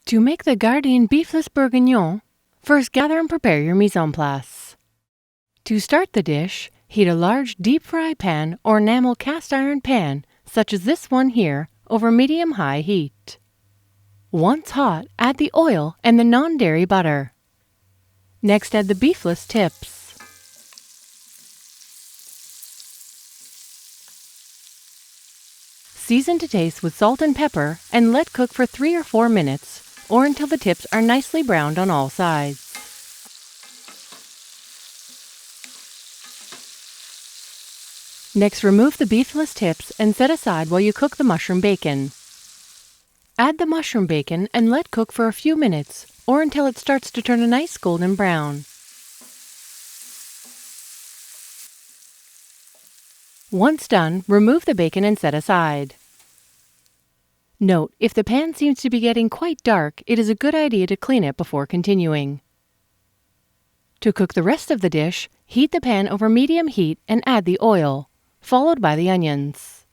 To make the garni Beefless Bourguignon, first gather and prepare your mise en place. To start the dish, heat a large deep fry pan or enamel cast iron pan, such as this one here, over medium-high heat. Once hot, add the oil and the non-dairy butter. Next, add the beefless tips. Season to taste with salt and pepper and let cook for 3 or 4 minutes, or until the tips are nicely browned on all sides. Next, remove the beefless tips and set aside while you cook the mushroom bacon. Add the mushroom bacon and let cook for a few minutes, or until it starts to turn a nice golden brown. Once done, remove the bacon and set aside. Note, if the pan seems to be getting quite dark, it is a good idea to clean it before continuing. To cook the rest of the dish, heat the pan over medium heat and add the oil, followed by the onions.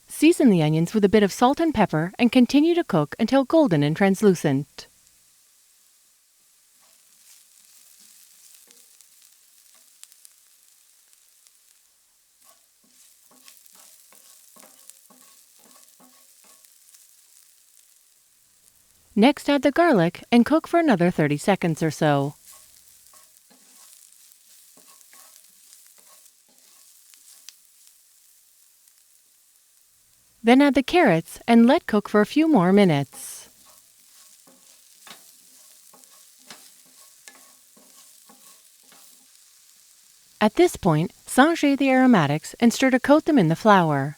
Season the onions with a bit of salt and pepper and continue to cook until golden and translucent. Next, add the garlic and cook for another 30 seconds or so. Then add the carrots and let cook for a few more minutes. At this point, sauté the aromatics and stir to coat them in the flour.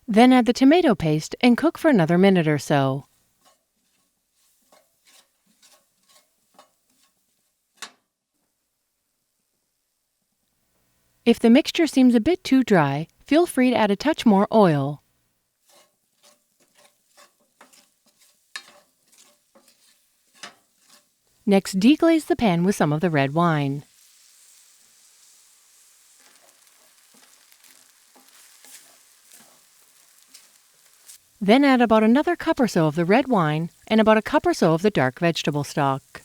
Then add the tomato paste and cook for another minute or so. If the mixture seems a bit too dry, feel free to add a touch more oil. Next, deglaze the pan with some of the red wine. Then add about another cup or so of the red wine and about a cup or so of the dark vegetable stock.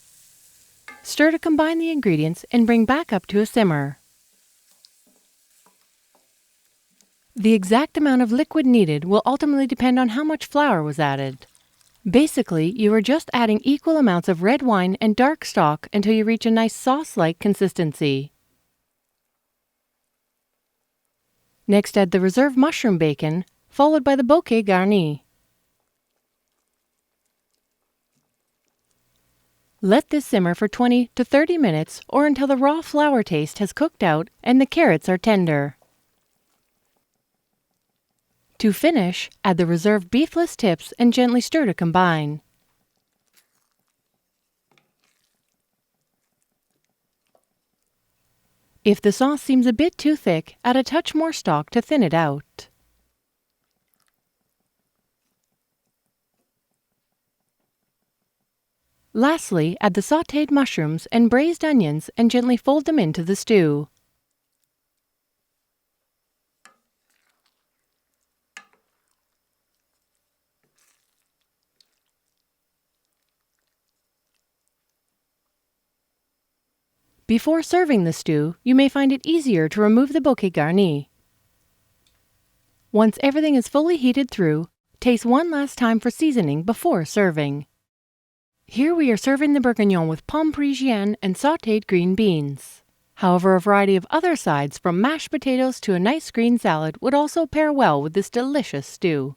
Stir to combine the ingredients and bring back up to a simmer. The exact amount of liquid needed will ultimately depend on how much flour was added. Basically, you are just adding equal amounts of red wine and dark stock until you reach a nice sauce-like consistency. Next, add the reserved mushroom bacon, followed by the bouquet garni. Let this simmer for 20 to 30 minutes or until the raw flour taste has cooked out and the carrots are tender. To finish, add the reserved beefless tips and gently stir to combine. If the sauce seems a bit too thick, add a touch more stock to thin it out. Lastly, add the sautéed mushrooms and braised onions and gently fold them into the stew. Before serving the stew, you may find it easier to remove the bouquet garni. Once everything is fully heated through, taste one last time for seasoning before serving. Here we are serving the bourguignon with pomme parisienne and sautéed green beans. However, a variety of other sides from mashed potatoes to a nice green salad would also pair well with this delicious stew.